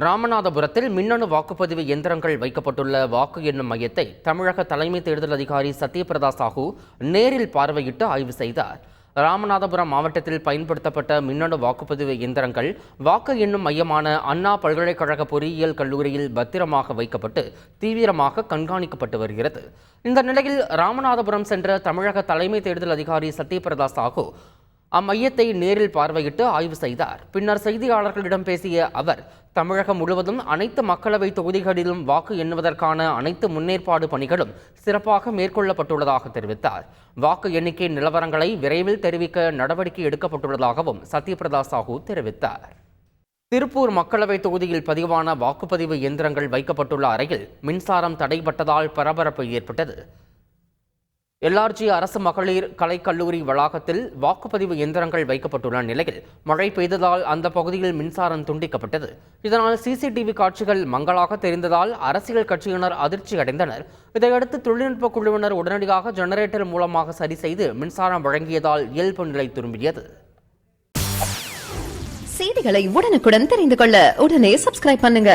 ராமநாதபுரத்தில் மின்னணு வாக்குப்பதிவு இயந்திரங்கள் வைக்கப்பட்டுள்ள வாக்கு எண்ணும் மையத்தை தமிழக தலைமை தேர்தல் அதிகாரி சத்யபிரதா சாஹூ நேரில் பார்வையிட்டு ஆய்வு செய்தார். ராமநாதபுரம் மாவட்டத்தில் பயன்படுத்தப்பட்ட மின்னணு வாக்குப்பதிவு இயந்திரங்கள் வாக்கு எண்ணும் மையமான அண்ணா பல்கலைக்கழக பொறியியல் கல்லூரியில் பத்திரமாக வைக்கப்பட்டு தீவிரமாக கண்காணிக்கப்பட்டு வருகிறது. இந்த நிலையில் ராமநாதபுரம் சென்ற தமிழக தலைமை தேர்தல் அதிகாரி சத்யபிரதா சாஹூ அம்மையத்தை நேரில் பார்வையிட்டு ஆய்வு செய்தார். பின்னர் செய்தியாளர்களிடம் பேசிய அவர், தமிழகம் முழுவதும் அனைத்து மக்களவை தொகுதிகளிலும் வாக்கு எண்ணுவதற்கான அனைத்து முன்னேற்பாடு பணிகளும் சிறப்பாக மேற்கொள்ளப்பட்டுள்ளதாக தெரிவித்தார். வாக்கு எண்ணிக்கை நிலவரங்களை விரைவில் தெரிவிக்க நடவடிக்கை எடுக்கப்பட்டுள்ளதாகவும் சத்யபிரதா சாஹூ தெரிவித்தார். திருப்பூர் மக்களவை தொகுதியில் பதிவான வாக்குப்பதிவு இயந்திரங்கள் வைக்கப்பட்டுள்ள அறையில் மின்சாரம் தடைபட்டதால் பரபரப்பு ஏற்பட்டது. எல்ஆர்ஜி அரசு மகளிர் கலைக்கல்லூரி வளாகத்தில் வாக்குப்பதிவு இயந்திரங்கள் வைக்கப்பட்டுள்ள நிலையில் மழை பெய்ததால் அந்த பகுதியில் மின்சாரம் துண்டிக்கப்பட்டது. இதனால் சிசிடிவி காட்சிகள் மங்களாக தெரிந்ததால் அரசியல் கட்சியினர் அதிர்ச்சி அடைந்தனர். இதையடுத்து தொழில்நுட்ப குழுவினர் உடனடியாக ஜெனரேட்டர் மூலமாக சரி செய்து மின்சாரம் வழங்கியதால் இயல்பு நிலை திரும்பியது. செய்திகளை உடனுக்குடன் தெரிந்து கொள்ள உடனே சப்ஸ்கிரைப் பண்ணுங்க.